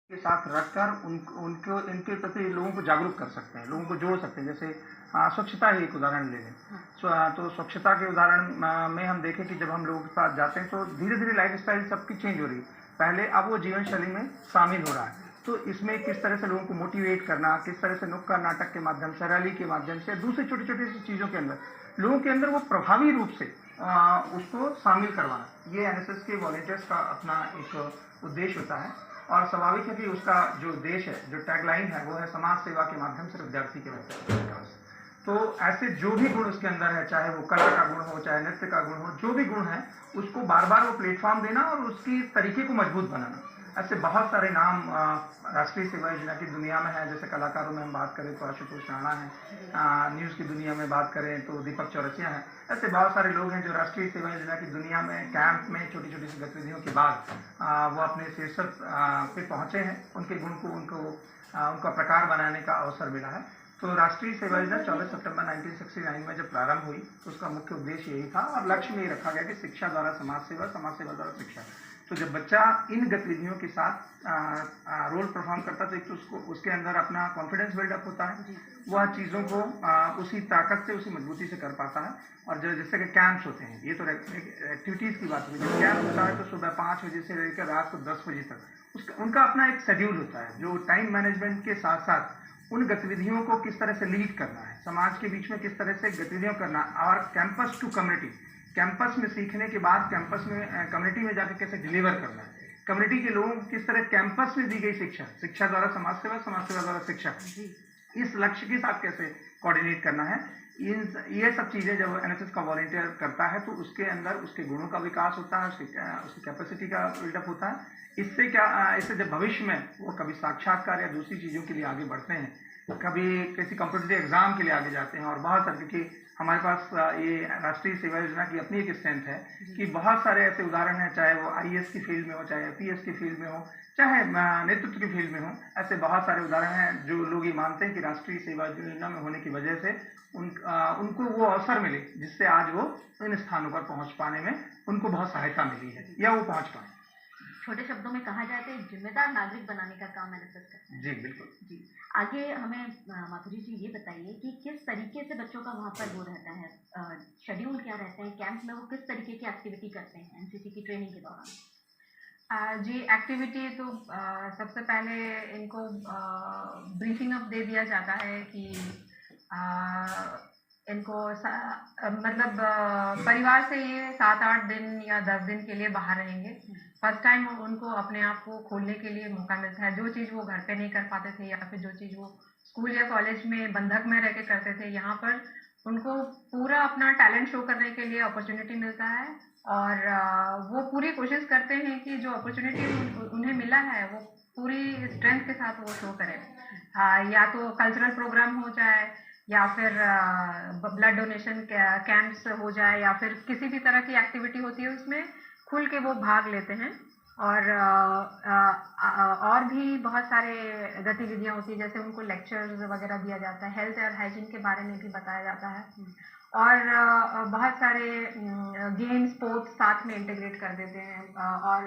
के साथ रखकर उनको इनके प्रति लोगों को जागरूक कर सकते हैं, लोगों को जोड़ सकते हैं। जैसे स्वच्छता ही एक उदाहरण ले लें। तो स्वच्छता के उदाहरण में हम देखें कि जब हम लोगों के साथ जाते हैं तो धीरे धीरे लाइफ स्टाइल सबकी चेंज हो रही है। पहले अब वो जीवन शैली में शामिल हो रहा है। तो इसमें किस तरह से लोगों को मोटिवेट करना, किस तरह से नुक्कड़ नाटक के माध्यम से, रैली के माध्यम से, दूसरी छोटी छोटी सी चीज़ों के अंदर लोगों के अंदर वो प्रभावी रूप से उसको शामिल करवाना, ये एनएसएस के वॉलंटियर्स का अपना एक उद्देश्य होता है। और स्वाभाविक है कि उसका जो उद्देश्य है, जो टैगलाइन है, वो है समाज सेवा के माध्यम से विद्यार्थी के विकास। तो ऐसे जो भी गुण उसके अंदर है, चाहे वो कला का गुण हो, चाहे नृत्य का गुण हो, जो भी गुण है उसको बार बार वो प्लेटफॉर्म देना और उसकी तरीके को मजबूत बनाना। ऐसे बहुत सारे नाम राष्ट्रीय सेवा योजना की दुनिया में है। जैसे कलाकारों में हम बात करें तो आशुतोष राणा है, न्यूज़ की दुनिया में बात करें तो दीपक चौरसिया है। ऐसे बहुत सारे लोग हैं जो राष्ट्रीय सेवा योजना की दुनिया में कैंप में छोटी छोटी सी गतिविधियों के बाद वो अपने शीर्षक पे पहुंचे हैं। उनके गुण को उनका प्रकार बनाने का अवसर मिला है। तो राष्ट्रीय सेवा योजना 14 सितंबर 1969 में जब प्रारंभ हुई तो उसका मुख्य उद्देश्य यही था और लक्ष्य में ये रखा गया कि शिक्षा द्वारा समाज सेवा द्वारा शिक्षा। तो जब बच्चा इन गतिविधियों के साथ रोल परफॉर्म करता तो एक तो उसके अंदर अपना कॉन्फिडेंस बिल्डअप होता है, वह चीज़ों को उसी ताकत से, उसी मजबूती से कर पाता है। और जो जैसे कि कैंप्स होते हैं, ये तो एक्टिविटीज़ की बात हुई। जब कैंप होता है तो सुबह 5 बजे से लेकर रात को 10 बजे तक उनका अपना एक शेड्यूल होता है, जो टाइम मैनेजमेंट के साथ साथ उन गतिविधियों को किस तरह से लीड करना है, समाज के बीच में किस तरह से गतिविधियां करना, और कैंपस टू कम्युनिटी, कैंपस में सीखने के बाद कैंपस में कम्युनिटी में जाकर कैसे डिलीवर करना है, कम्युनिटी के लोगों को किस तरह कैंपस में दी गई शिक्षा द्वारा समाज सेवा द्वारा शिक्षा, इस लक्ष्य के साथ कैसे कोऑर्डिनेट करना है। ये सब चीज़ें जब एनएसएस का वॉलंटियर करता है तो उसके अंदर उसके गुणों का विकास होता है, उसकी कैपेसिटी का बिल्डअप होता है। इससे जब भविष्य में वो कभी साक्षात्कार या दूसरी चीज़ों के लिए आगे बढ़ते हैं, कभी किसी कॉम्पिटिटिव एग्जाम के लिए आगे जाते हैं, और बहुत सारे, क्योंकि हमारे पास ये राष्ट्रीय सेवा योजना की अपनी एक स्ट्रेंथ है कि बहुत सारे ऐसे उदाहरण हैं, चाहे वो आईएएस की फील्ड में हो, चाहे पीएस की फील्ड में हो, चाहे नेतृत्व की फील्ड में हो। ऐसे बहुत सारे उदाहरण हैं जो लोग ये मानते हैं कि राष्ट्रीय सेवा योजना में होने की वजह से उनको वो अवसर मिले जिससे आज वो इन स्थानों पर पहुंच पाने में उनको बहुत सहायता मिली है या वो पहुंच पाए। छोटे शब्दों में कहा जाए तो एक जिम्मेदार नागरिक बनाने का काम एनएसएस करता है। जी बिल्कुल जी। आगे हमें माधुरी जी ये बताइए कि किस तरीके से बच्चों का वहाँ पर वो रहता है, शेड्यूल क्या रहता है, कैंप में वो किस तरीके की एक्टिविटी करते हैं एनसीसी की ट्रेनिंग के दौरान? जी, एक्टिविटी तो सबसे पहले इनको ब्रीफिंग अप दे दिया जाता है कि इनको मतलब परिवार से ये 7-8 दिन या 10 दिन के लिए बाहर रहेंगे। फर्स्ट टाइम उनको अपने आप को खोलने के लिए मौका मिलता है। जो चीज़ वो घर पे नहीं कर पाते थे या फिर जो चीज़ वो स्कूल या कॉलेज में बंधक में रह के करते थे, यहाँ पर उनको पूरा अपना टैलेंट शो करने के लिए अपॉर्चुनिटी मिलता है। और वो पूरी कोशिश करते हैं कि जो अपॉर्चुनिटी उन्हें मिला है वो पूरी स्ट्रेंथ के साथ वो शो करें। या तो कल्चरल प्रोग्राम हो जाए या फिर ब्लड डोनेशन कैंप्स हो जाए या फिर किसी भी तरह की एक्टिविटी होती है उसमें खुल के वो भाग लेते हैं। और भी बहुत सारे गतिविधियां होती है, जैसे उनको लेक्चर्स वगैरह दिया जाता है, हेल्थ और हाइजीन के बारे में भी बताया जाता है। और बहुत सारे गेम स्पोर्ट्स साथ में इंटीग्रेट कर देते हैं। और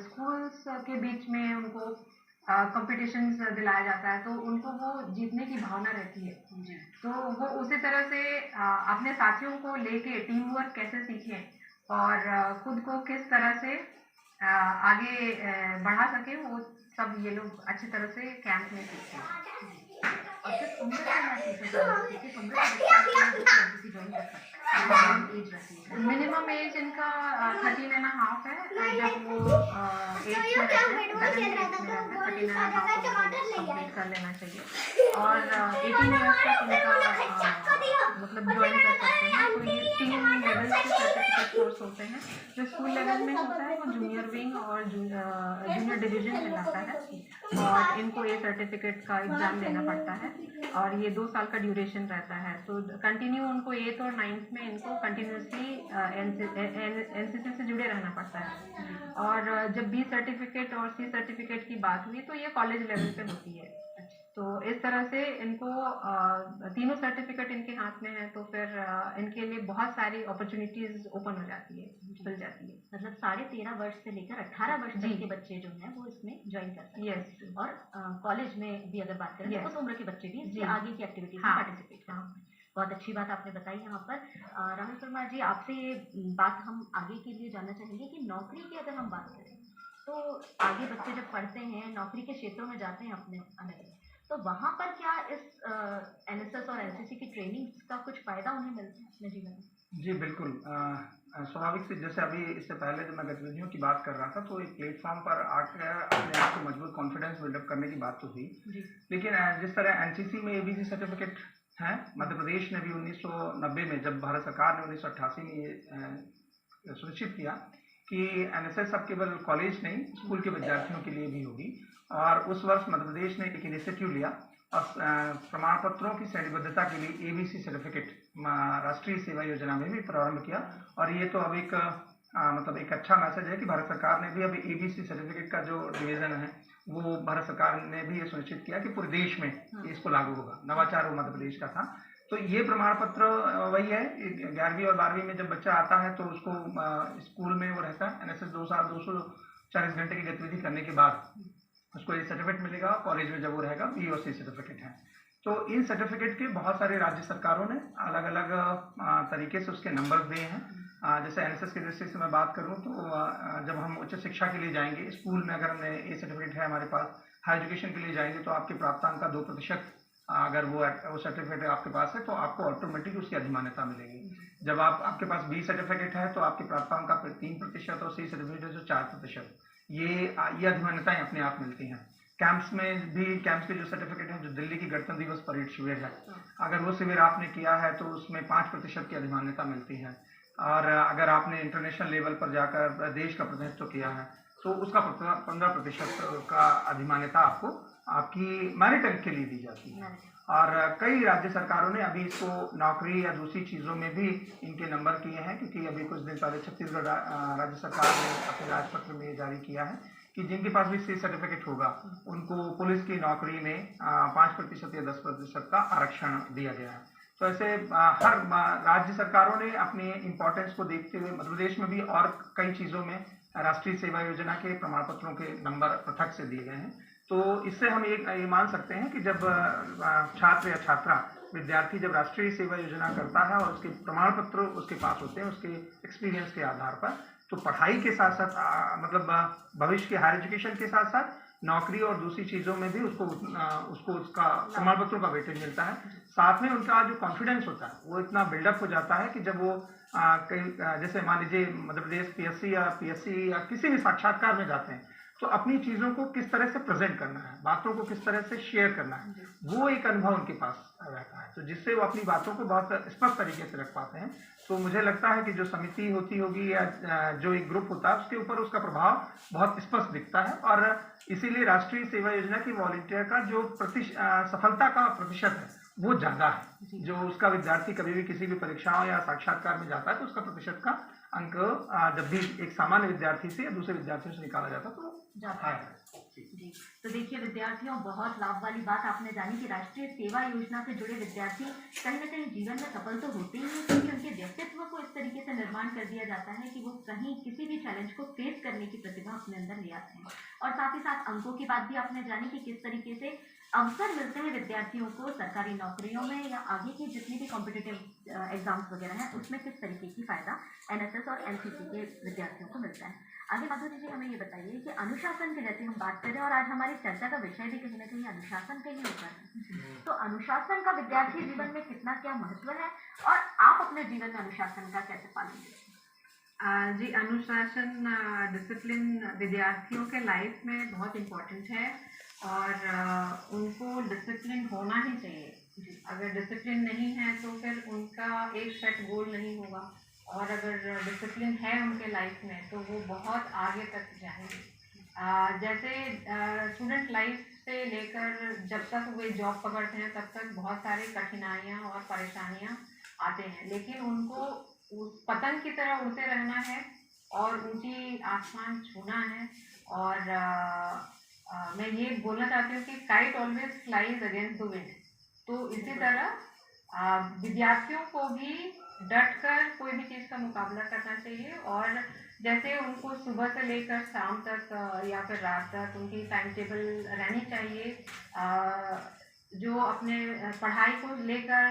स्कूल्स के बीच में उनको कॉम्पिटिशन्स दिलाया जाता है, तो उनको वो जीतने की भावना रहती है। तो वो उसी तरह से अपने साथियों को लेके टीम वर्क कैसे सीखें और खुद को किस तरह से आगे बढ़ा सके, वो सब ये लोग अच्छी तरह से कैंप में सीखते हैं। और किस उम्र से मैं सीखना चाहूँगी, किस उम्र से ज्वाइन कर सकता है? मिनिमम एज इनका 13.5 है। जब वो 8 में रहते हैं 13.5 कंप्लीट कर लेना चाहिए। और 18 ईयर्स तक उनका मतलब ज्वाइन कर सकते हैं। तो ये 3 लेवल के सर्टिफिकेट कोर्स होते हैं। जो स्कूल लेवल में होता है वो जूनियर विंग और जूनियर डिवीजन कहलाता है, और इनको ये सर्टिफिकेट का एग्ज़ाम देना पड़ता है और ये 2 साल का ड्यूरेशन रहता है। तो कंटिन्यू उनको 8th और 9th में इनको कंटिन्यूसली एनसीसी से जुड़े रहना पड़ता है। और जब बी सर्टिफिकेट और सी सर्टिफिकेट की बात हुई तो ये कॉलेज लेवल पे होती है। तो इस तरह से इनको तीनों सर्टिफिकेट इनके हाथ में है, तो फिर इनके लिए बहुत सारी अपॉर्चुनिटीज ओपन हो जाती है, खुल जाती है। मतलब 13.5 वर्ष से लेकर 18 वर्ष जी। तक के बच्चे जो हैं वो इसमें ज्वाइन कर सकते हैं। यस। और कॉलेज में भी अगर बात करें तो Yes. उस उम्र के बच्चे भी इसके जी। आगे की एक्टिविटीज में हाँ। पार्टिसिपेट कर सकते हैं। बहुत अच्छी बात आपने बताई यहाँ पर। राहुल परमार जी, आपसे ये बात हम आगे के लिए जानना चाहेंगे कि नौकरी की अगर हम बात करें तो आगे बच्चे जब पढ़ते हैं, नौकरी के क्षेत्रों में जाते हैं अपने अलग, तो वहाँ पर क्या इस एनएसएस और एनसीसी की ट्रेनिंग का कुछ फायदा उन्हें मिलता है अपने जीवन में? जी बिल्कुल। स्वाभाविक से जैसे अभी इससे पहले जब मैं गतिविधियों की बात कर रहा था तो एक प्लेटफॉर्म पर आकर अपने आप को मजबूत कॉन्फिडेंस बिल्डअप करने की बात तो हुई, लेकिन जिस तरह एनसीसी में एबीसी सर्टिफिकेट है, मध्य प्रदेश ने भी 1990 में, जब भारत सरकार ने 1988 में ये सुनिश्चित किया कि एनएसएस अब केवल कॉलेज नहीं स्कूल के विद्यार्थियों के लिए भी होगी, और उस वर्ष मध्य प्रदेश ने एक इनिशिएटिव लिया और प्रमाण पत्रों की श्रेणीबद्धता के लिए एबीसी सर्टिफिकेट राष्ट्रीय सेवा योजना में भी प्रारंभ किया। और ये तो अब एक मतलब एक अच्छा मैसेज है कि भारत सरकार ने भी अब एबीसी सर्टिफिकेट का जो डिवीजन है वो भारत सरकार ने भी ये सुनिश्चित किया कि पूरे देश में इसको लागू होगा। नवाचार वो मध्य प्रदेश का था। तो ये प्रमाण पत्र वही है, 11वीं और 12वीं में जब बच्चा आता है तो उसको स्कूल में वो रहता है, एनएसएस 2 साल 240 घंटे की गतिविधि करने के बाद उसको ये सर्टिफिकेट मिलेगा। कॉलेज में जब वो रहेगा बी और सी सर्टिफिकेट है। तो इन सर्टिफिकेट के बहुत सारे राज्य सरकारों ने अलग अलग तरीके से उसके नंबर दिए हैं। जैसे एनएसएस की दृष्टि से मैं बात करूं तो जब हम उच्च शिक्षा के लिए जाएंगे, स्कूल में अगर हमने ये सर्टिफिकेट है हमारे पास, हाई एजुकेशन के लिए जाएंगे तो आपके प्राप्तांक का 2% अगर वो सर्टिफिकेट आपके पास है तो आपको ऑटोमेटिक उसकी अधिमान्यता मिलेगी। जब आपके पास बी सर्टिफिकेट है तो आपके प्राप्तांक का 3% और सी सर्टिफिकेट है तो 4%। ये अधिमान्यताएं अपने आप मिलती हैं। कैंप्स में भी, कैंप्स के जो सर्टिफिकेट है, जो दिल्ली की गणतंत्र दिवस परेड शिविर है, अगर वो शिविर आपने किया है तो उसमें 5% की अधिमान्यता मिलती है। और अगर आपने इंटरनेशनल लेवल पर जाकर देश का प्रतिनिधित्व किया है तो उसका 15% का अधिमान्यता आपको आपकी मैरिट के लिए दी जाती है। और कई राज्य सरकारों ने अभी इसको नौकरी या दूसरी चीज़ों में भी इनके नंबर किए हैं, क्योंकि अभी कुछ दिन पहले छत्तीसगढ़ राज्य सरकार ने अपने राजपत्र में जारी किया है कि जिनके पास भी सी सर्टिफिकेट होगा उनको पुलिस की नौकरी में 5% या 10% का आरक्षण दिया गया है। तो ऐसे हर राज्य सरकारों ने अपने इम्पोर्टेंस को देखते हुए मध्य प्रदेश में भी और कई चीज़ों में राष्ट्रीय सेवा योजना के प्रमाण पत्रों के नंबर पृथक से दिए गए हैं। तो इससे हम ये मान सकते हैं कि जब छात्र या छात्रा, विद्यार्थी जब राष्ट्रीय सेवा योजना करता है और उसके प्रमाण पत्र उसके पास होते हैं उसके एक्सपीरियंस के आधार पर, तो पढ़ाई के साथ साथ मतलब भविष्य के हायर एजुकेशन के साथ साथ नौकरी और दूसरी चीज़ों में भी उसको उसका प्रमाण पत्रों का वेटेज मिलता है। साथ में उनका जो कॉन्फिडेंस होता है वो इतना बिल्डअप हो जाता है कि जब वो कहीं जैसे मान लीजिए मध्य प्रदेश पीएससी या किसी भी साक्षात्कार में जाते हैं तो अपनी चीज़ों को किस तरह से प्रेजेंट करना है, बातों को किस तरह से शेयर करना है, वो एक अनुभव उनके पास रहता है। तो जिससे वो अपनी बातों को बहुत स्पष्ट तरीके से रख पाते हैं। तो मुझे लगता है कि जो समिति होती होगी या जो एक ग्रुप होता है उसके ऊपर उसका प्रभाव बहुत स्पष्ट दिखता है। और इसीलिए राष्ट्रीय सेवा योजना की वॉलंटियर का जो सफलता का प्रतिशत है वो ज़्यादा है। जो उसका विद्यार्थी कभी भी किसी भी परीक्षाओं या साक्षात्कार में जाता है तो उसका प्रतिशत का अंक जब भी एक सामान्य विद्यार्थी से या दूसरे विद्यार्थियों से निकाला जाता है तो जाता है। जी, तो देखिए विद्यार्थियों, बहुत लाभ वाली बात आपने जानी कि राष्ट्रीय सेवा योजना से जुड़े विद्यार्थी कहीं ना कहीं जीवन में सफल तो होते ही हैं, क्योंकि उनके व्यक्तित्व को इस तरीके से निर्माण कर दिया जाता है कि वो कहीं किसी भी चैलेंज को फेस करने की प्रतिभा अपने अंदर ले आते हैं। और साथ ही साथ अंकों की बात भी आपने जानी कि किस तरीके से अवसर मिलते हैं विद्यार्थियों को सरकारी नौकरियों में या आगे की जितनी भी कॉम्पिटिटिव एग्जाम्स वगैरह हैं उसमें किस तरीके की फायदा एनएसएस और एनसीसी के विद्यार्थियों को मिलता है। आगे माधुरी जी हमें ये बताइए कि अनुशासन की जैसे हम बात करें और आज हमारी चर्चा का विषय भी कहीं ना कहीं अनुशासन के ही ऊपर है, तो अनुशासन का विद्यार्थी जीवन में कितना क्या महत्व है और आप अपने जीवन में अनुशासन का कैसे पालन करते हैं? जी, अनुशासन डिसिप्लिन विद्यार्थियों के लाइफ में बहुत इम्पोर्टेंट है और उनको डिसिप्लिन होना ही चाहिए। अगर डिसिप्लिन नहीं है तो फिर उनका एक सेट गोल नहीं होगा, और अगर डिसिप्लिन है उनके लाइफ में तो वो बहुत आगे तक जाएंगे। जैसे स्टूडेंट लाइफ से लेकर जब तक वे जॉब पकड़ते हैं तब तक बहुत सारी कठिनाइयाँ और परेशानियाँ आते हैं, लेकिन उनको उस पतंग की तरह उड़ते रहना है और ऊंची आसमान छूना है और मैं ये बोलना चाहती हूँ कि kite always flies against the wind. तो इसी तरह विद्यार्थियों को भी डट कर कोई भी चीज़ का मुकाबला करना चाहिए, और जैसे उनको सुबह से लेकर शाम तक या फिर रात तक उनकी टाइम टेबल रहनी चाहिए, जो अपने पढ़ाई को लेकर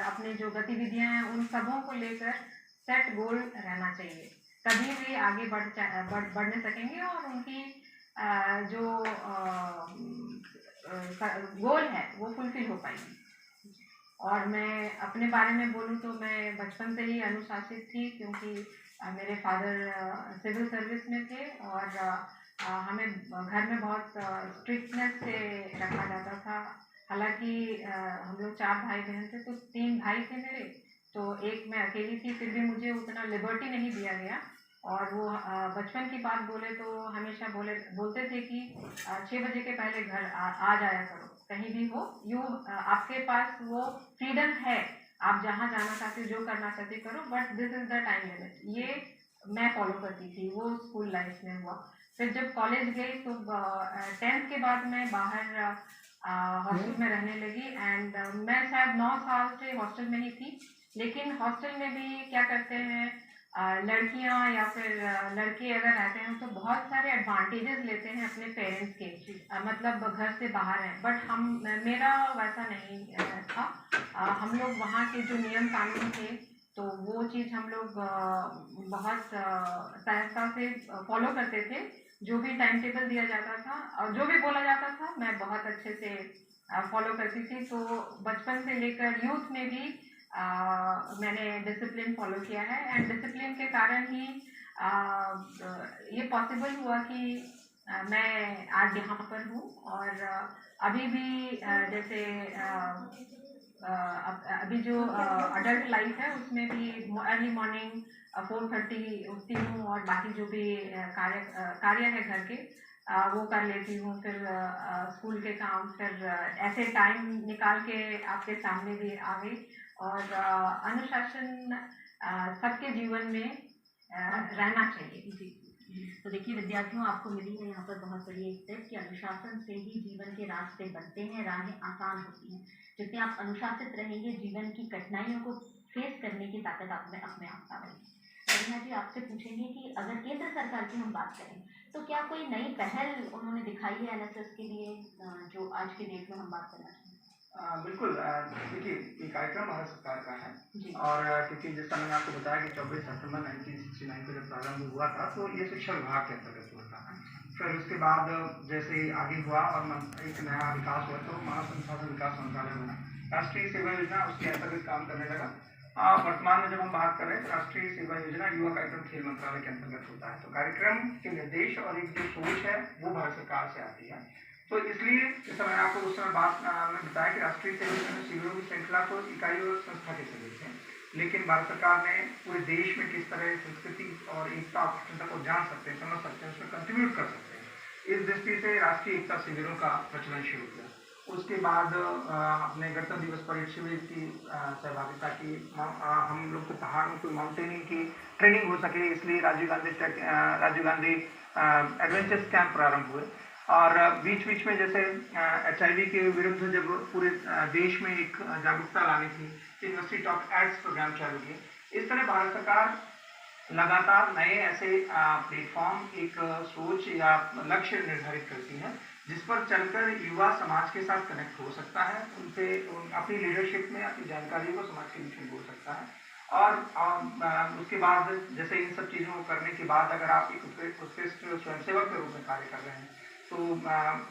अपने जो गतिविधियां हैं उन सबों को लेकर सेट गोल रहना चाहिए, तभी वे आगे बढ़ने सकेंगे और उनकी जो गोल है वो फुलफिल हो पाएंगे। और मैं अपने बारे में बोलूँ तो मैं बचपन से ही अनुशासित थी, क्योंकि मेरे फादर सिविल सर्विस में थे और हमें घर में बहुत स्ट्रिक्टनेस से रखा जाता था। हालांकि हम लोग 4 भाई बहन थे, तो 3 भाई थे मेरे, तो एक मैं अकेली थी, फिर भी मुझे उतना लिबर्टी नहीं दिया गया। और वो बचपन की बात बोले तो हमेशा बोलते थे कि 6 बजे के पहले घर आ जाया करो, कहीं भी हो आपके पास वो फ्रीडम है, आप जहाँ जाना चाहते हो, जो करना चाहते करो, but this is the time limit. ये मैं फॉलो करती थी, वो स्कूल लाइफ में हुआ। फिर जब कॉलेज गई तो 10th के बाद मैं बाहर हॉस्टल में रहने लगी, एंड मैं शायद 9 साल से हॉस्टल में ही थी। लेकिन हॉस्टल में भी क्या करते हैं, लड़कियां या फिर लड़के अगर रहते हैं तो बहुत सारे एडवांटेजेस लेते हैं अपने पेरेंट्स के, मतलब घर से बाहर हैं, बट मेरा वैसा नहीं था। हम लोग वहाँ के जो नियम कानून थे तो वो चीज़ हम लोग बहुत सहजता से फॉलो करते थे। जो भी टाइम टेबल दिया जाता था और जो भी बोला जाता था मैं बहुत अच्छे से फॉलो करती थी। तो बचपन से लेकर यूथ में भी मैंने डिसिप्लिन फॉलो किया है, एंड डिसिप्लिन के कारण ही ये पॉसिबल हुआ कि मैं आज यहाँ पर हूँ। और अभी भी जैसे अभी जो अडल्ट लाइफ है उसमें भी अर्ली मॉर्निंग 4:30 उठती हूँ, और बाकी जो भी कार्य है घर के वो कर लेती हूँ। फिर स्कूल के काम, फिर ऐसे टाइम निकाल के आपके सामने भी आ गई। और अनुशासन सबके जीवन में रहना चाहिए। जी। तो देखिए विद्यार्थियों, आपको मिली है यहाँ पर बहुत बड़ी एक टिप कि अनुशासन से ही जीवन के रास्ते बनते हैं, राहें आसान होती हैं। जितने आप अनुशासित रहेंगे, जीवन की कठिनाइयों को फेस करने की ताकत आप में अपने आप आएगी। रवीना जी, आपसे पूछेंगे कि अगर केंद्र सरकार की हम बात करें तो क्या कोई नई पहल उन्होंने दिखाई है एनएसएस के लिए, जो आज के डेट में हम बात करना चाहेंगे? बिल्कुल। देखिए, ये कार्यक्रम भारत सरकार का है, जी। और क्योंकि जैसा मैंने आपको बताया कि 24 सितंबर 1969 को जब प्रारंभ हुआ था तो ये शिक्षा विभाग के अंतर्गत हुआ था। फिर उसके बाद जैसे आगे हुआ और एक नया विकास हुआ तो मानव संसाधन विकास मंत्रालय बना, राष्ट्रीय सेवा योजना उसके अंतर्गत काम करने लगा। वर्तमान में जब हम बात करें तो राष्ट्रीय सेवा योजना युवा कार्यक्रम खेल मंत्रालय के अंतर्गत होता है। तो कार्यक्रम के निर्देश और एक जो सोच है वो भारत सरकार से आती है। तो इसलिए जैसा मैंने आपको उस समय में बताया कि राष्ट्रीय सेवा योजना शिविरों की श्रृंखला तो इकाई और संस्था के सदस्य हैं, लेकिन भारत सरकार ने पूरे देश में किस तरह संस्कृति और एकता और अखंडता को जान सकते हैं, समझ सकते हैं, उसमें कंट्रीब्यूट कर सकते हैं, इस दृष्टि से राष्ट्रीय एकता शिविरों का प्रचलन शुरू किया। उसके बाद अपने गणतंत्र दिवस परेड शिविर की सहभागिता की, हम लोग को पहाड़ों को माउंटेनिंग की ट्रेनिंग हो सके, इसलिए राजीव गांधी एडवेंचर्स कैंप प्रारंभ हुए। और बीच बीच में जैसे HIV के विरुद्ध जब पूरे देश में एक जागरूकता लानी थी, यूनिवर्सिटी टॉप एड्स प्रोग्राम चालू किए। इस तरह भारत सरकार लगातार नए ऐसे प्लेटफॉर्म, एक सोच या लक्ष्य निर्धारित करती है जिस पर चलकर युवा समाज के साथ कनेक्ट हो सकता है, उनसे अपनी लीडरशिप में अपनी जानकारी को समाज के बीच में बोल सकता है। और उसके बाद जैसे इन सब चीज़ों को करने के बाद अगर आप एक उत्कृष्ट स्वयंसेवक के रूप में कार्य कर रहे हैं तो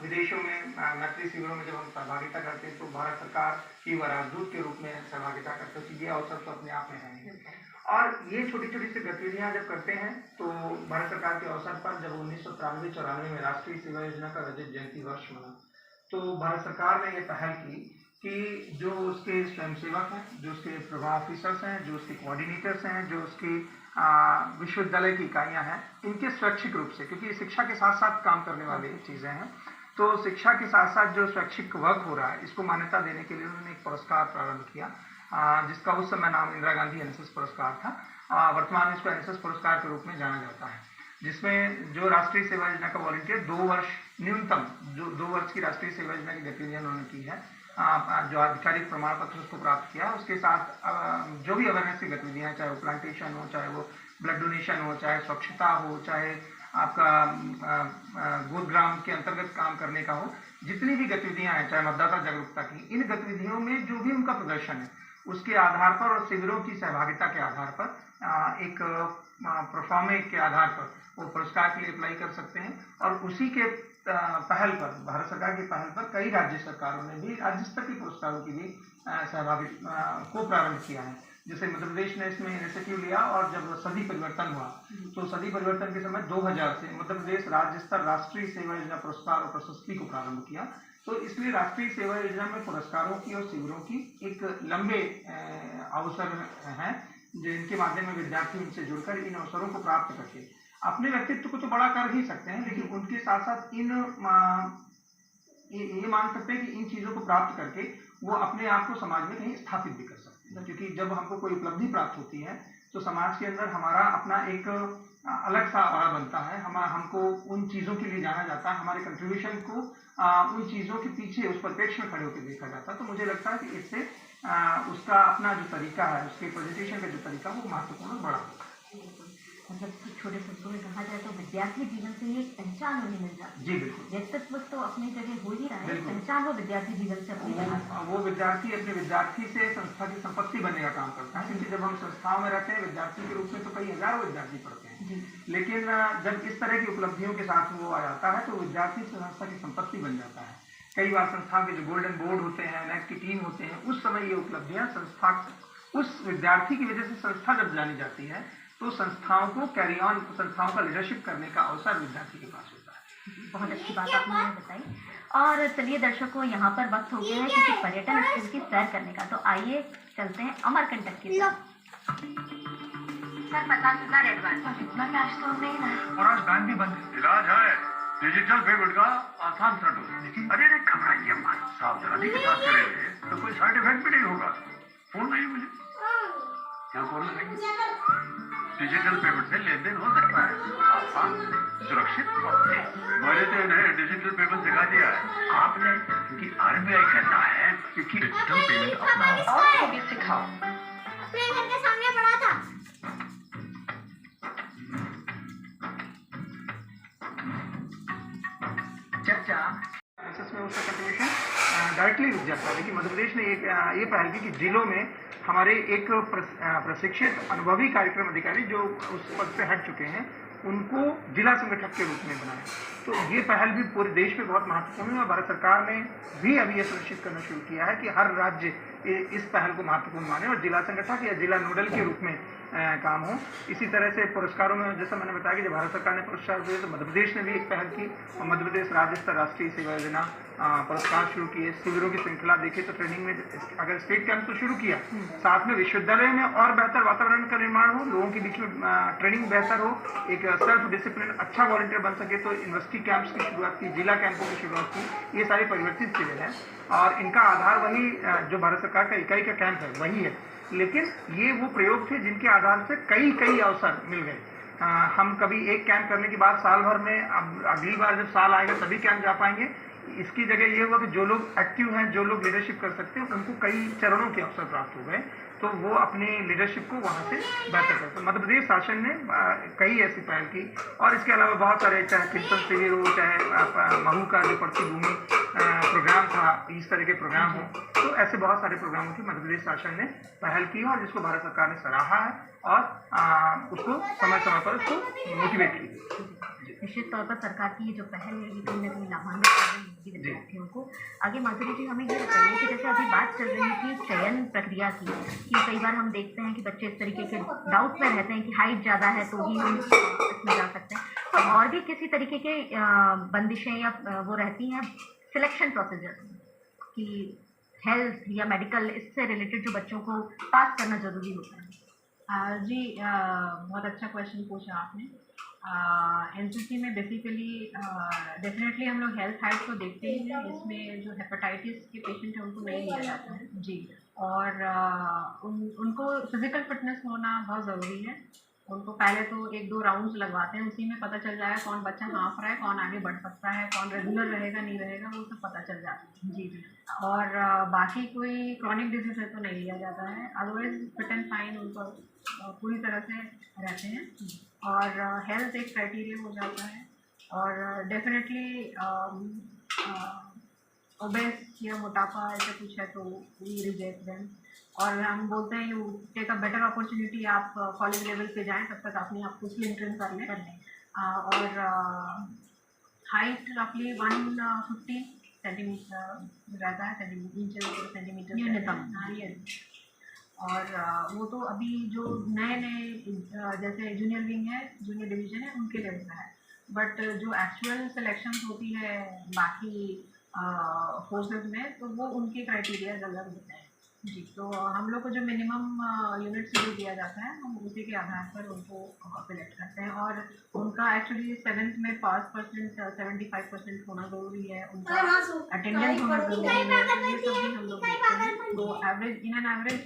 विदेशों में मैत्री शिविरों में जब हम सहभागिता करते हैं तो भारत सरकार की राजदूत के रूप में सहभागिता करते हैं, तो ये अवसर तो अपने आप में है। और ये छोटी छोटी सी गतिविधियां जब करते हैं तो भारत सरकार के अवसर पर जब 1993-94 में राष्ट्रीय सेवा योजना का रजत जयंती वर्ष मना, तो भारत सरकार ने ये पहल की कि जो उसके स्वयंसेवक हैं, जो उसके प्रभाव ऑफिसर्स हैं, जो उसके कोऑर्डिनेटर्स हैं, जो उसकी विश्वविद्यालय की इकाइयां हैं, इनके स्वैच्छिक रूप से, क्योंकि शिक्षा के साथ साथ काम करने वाली चीज़ें हैं, तो शिक्षा के साथ साथ जो स्वैच्छिक वर्क हो रहा है इसको मान्यता देने के लिए उन्होंने एक पुरस्कार प्रारंभ किया, जिसका उस समय नाम इंदिरा गांधी एनएसएस पुरस्कार था। वर्तमान में इसको एनएसएस पुरस्कार के रूप में जाना जाता है। जिसमें जो राष्ट्रीय सेवा योजना का वॉलंटियर 2 वर्ष न्यूनतम जो 2 वर्ष की राष्ट्रीय सेवा योजना की गतिविधियां उन्होंने की है, जो आधिकारिक प्रमाण पत्र उसको प्राप्त किया, उसके साथ जो भी अवेयरनेस की गतिविधियां, चाहे वो प्लांटेशन हो, चाहे वो ब्लड डोनेशन हो, चाहे स्वच्छता हो, चाहे आपका गोदग्राम के अंतर्गत काम करने का हो, जितनी भी गतिविधियां हैं, चाहे मतदाता जागरूकता की, इन गतिविधियों में जो भी उनका प्रदर्शन है उसके आधार पर और शिविरों की सहभागिता के आधार पर एक परफॉर्मे के आधार पर वो पुरस्कार के लिए अप्लाई कर सकते हैं। और उसी के पहल पर, भारत सरकार की पहल पर कई राज्य सरकारों ने भी राज्य स्तर के पुरस्कारों की भी सहभागिता को प्रारंभ किया है। जैसे मध्य प्रदेश ने इसमें इनिशिएटिव लिया और जब सदी परिवर्तन हुआ तो सदी परिवर्तन के समय 2000 से मध्य प्रदेश राज्य स्तर राष्ट्रीय सेवा योजना पुरस्कार और प्रशस्ति को प्रारंभ किया। तो इसलिए राष्ट्रीय सेवा योजना में पुरस्कारों की और शिविरों की एक लंबे अवसर हैं, जिनके माध्यम में विद्यार्थी उनसे जुड़कर इन अवसरों को प्राप्त करके अपने व्यक्तित्व को तो बड़ा कर ही सकते हैं, लेकिन उनके साथ साथ ये मान सकते हैं कि इन चीज़ों को प्राप्त करके वो अपने आप को समाज में कहीं स्थापित भी कर सकते हैं। क्योंकि जब हमको कोई उपलब्धि प्राप्त होती है तो समाज के अंदर हमारा अपना एक अलग सा ऑरा बनता है, हमको उन चीज़ों के लिए जाना जाता है, हमारे कंट्रीब्यूशन को उन चीज़ों के पीछे उस परिप्रेक्ष्य में खड़े होकर देखा जाता है। तो मुझे लगता है कि इससे उसका अपना जो तरीका है, उसके प्रेजेंटेशन का जो तरीका वो महत्वपूर्ण बड़ा होगा। मतलब छोटे शब्दों में कहा जाए तो विद्यार्थी जीवन से एक पहचान उन्हें मिल जाती है। जी बिल्कुल। व्यक्तित्व तो अपनी जगह हो ही रहा है, पहचान वो विद्यार्थी जीवन से अपनी वो विद्यार्थी अपने विद्यार्थी से संस्था की संपत्ति बनने का काम करता है। क्योंकि जब हम संस्थाओं में रहते हैं विद्यार्थी के रूप में तो कई हजारों विद्यार्थी पढ़ते हैं, लेकिन जब इस तरह की उपलब्धियों के साथ वो आ जाता है तो विद्यार्थी संस्था की संपत्ति बन जाता है। कई बार संस्था के जो गोल्डन बोर्ड होते हैं, नेक्स्ट की टीम होते हैं, उस समय ये उपलब्धियां संस्था उस विद्यार्थी की वजह से संस्था जब जानी जाती है तो संस्थाओं को कैरी ऑन, संस्थाओं का लीडरशिप करने का अवसर विद्यार्थी के पास होता है। बहुत अच्छी बात आपने हमें बताई। और चलिए दर्शकों, यहाँ पर वक्त हो गया है किसी पर्यटन स्थल की सैर करने का, तो आइए चलते हैं अमरकंटक की तरफ। सर 50,000 एडवांस, इतना कैश तो नहीं ना, और आज बैंक भी बंद है। इलाज है डिजिटल पेमेंट का आसान सेटल। अरे घबराइए मत, सावधानी के साथ करेंगे तो कोई साइड इफेक्ट भी नहीं होगा। फोन नहीं मुझे क्या फोन नहीं, डिजिटल पेमेंट से लेन देन हो सकता है, आसान, सुरक्षित और तेज। मैंने तो इन्हें डिजिटल पेमेंट सिखा दिया है। आपने, क्योंकि RBI कहता है कि डिजिटल पेमेंट अपनाओ और को भी सिखाओ। अपने घर के सामने पड़ा था। चर्चा में उसका कंट्रीब्यूशन डायरेक्टली रुक जाता है। लेकिन मध्य प्रदेश ने ये पहल की कि जिलों में हमारे एक प्रशिक्षित अनुभवी कार्यक्रम अधिकारी जो उस पद से हट चुके हैं उनको जिला संगठक के रूप में बनाया। तो ये पहल भी पूरे देश में बहुत महत्वपूर्ण है और भारत सरकार ने भी अभी ये सुनिश्चित करना शुरू किया है कि हर राज्य इस पहल को महत्वपूर्ण माने और जिला संगठक या जिला नोडल के रूप में काम हो। इसी तरह से पुरस्कारों में जैसा मैंने बताया कि जब भारत सरकार ने पुरस्कार दिए तो मध्य प्रदेश ने भी एक पहल की और मध्य प्रदेश राज्य स्तर राष्ट्रीय सेवा योजना पुरस्कार शुरू किए। शिविरों की श्रृंखला देखिए तो ट्रेनिंग में अगर स्टेट कैंप तो शुरू किया, साथ में विश्वविद्यालय में और बेहतर वातावरण का निर्माण हो, लोगों के बीच में ट्रेनिंग बेहतर हो, एक सेल्फ डिसिप्लिन अच्छा वॉलंटियर बन सके तो यूनिवर्सिटी कैंप्स की शुरुआत की, जिला कैंपों की शुरुआत की। ये सारी परिवर्तित शिविर हैं और इनका आधार वही जो भारत सरकार का इकाई का कैंप है वही है, लेकिन ये वो प्रयोग थे जिनके आधार से कई अवसर मिल गए। हम कभी एक कैंप करने के बाद साल भर में अब अगली बार जब साल आएगा तभी कैंप जा पाएंगे। इसकी जगह ये हुआ कि जो लोग एक्टिव हैं, जो लोग लीडरशिप कर सकते हैं, उनको कई चरणों के अवसर प्राप्त हो गए तो वो अपनी लीडरशिप को वहाँ से बेहतर करते हैं। मध्य प्रदेश शासन ने कई ऐसी पहल की और इसके अलावा बहुत सारे, चाहे चिंतन शिविर हो, चाहे महू का जो प्रतिभूमि प्रोग्राम था, इस तरह के प्रोग्राम हो, तो ऐसे बहुत सारे प्रोग्रामों की मध्य प्रदेश शासन ने पहल की और जिसको भारत सरकार ने सराहा है और उसको समय पर उसको मोटिवेट किया। निश्चित तौर पर सरकार की ये जो पहल है ये कहीं ना कहीं लाभान्वित कर रही होगी विद्यार्थियों को। आगे माधुरी जी हमें ये बताइए कि जैसे अभी बात चल रही थी चयन प्रक्रिया की, कि कई बार हम देखते हैं कि बच्चे इस तरीके के डाउट में रहते हैं कि हाइट ज़्यादा है तो ही हम इसमें जा सकते हैं, तो और भी किसी तरीके के बंदिशें या वो रहती हैं सिलेक्शन प्रोसीजर कि हेल्थ या मेडिकल इससे रिलेटेड जो बच्चों को पास करना जरूरी होता है? जी, बहुत अच्छा क्वेश्चन पूछा आपने। एनसीसी में बेसिकली डेफिनेटली हम लोग हेल्थ हाइट को देखते ही हैं। इसमें जो हेपेटाइटिस के पेशेंट हैं उनको नहीं लिया जाता है जी, और उनको फिज़िकल फिटनेस होना बहुत ज़रूरी है उनको पहले तो 1-2 राउंड्स लगवाते हैं, उसी में पता चल जाएगा कौन बच्चा हाँफ रहा है, कौन आगे बढ़ सकता है, कौन रेगुलर रहेगा नहीं रहेगा, वो सब पता चल जाता है। जी जी। और बाकी कोई क्रॉनिक डिजीज है तो नहीं लिया जाता है, अदरवाइज फिट एंड फाइन उनको पूरी तरह से रहते हैं। और हेल्थ एक क्राइटेरिया हो जाता है। और डेफिनेटली ओबेस या मोटापा ऐसा कुछ है तो वी रिजेक्ट देम। और हम बोलते हैं you take a better opportunity, आप कॉलेज लेवल पे जाएं, तब तक अपने आप को स्लिम ट्रेन कर लें। और हाइट रफली 150 सेंटीमीटर रहता है, सेंटीमीटर न्यूनतम। हाँ ये। और वो तो अभी जो नए जैसे जूनियर विंग है, जूनियर डिवीजन है, उनके लेवल का है। बट जो एक्चुअल सिलेक्शन होती है बाकी फोर्सेस में, तो वो उनके क्राइटेरिया अलग होते हैं। जी, तो हम लोग को जो मिनिमम यूनिट शेड्यूल दिया जाता है, हम उसी के आधार पर उनको सिलेक्ट करते हैं। और उनका एक्चुअली 7th में पास परसेंट 75% होना ज़रूरी है, उनका अटेंडेंस होना ज़रूरी है, तो ये सब भी हम लोग देखते हैं। तो एवरेज इन एन एवरेज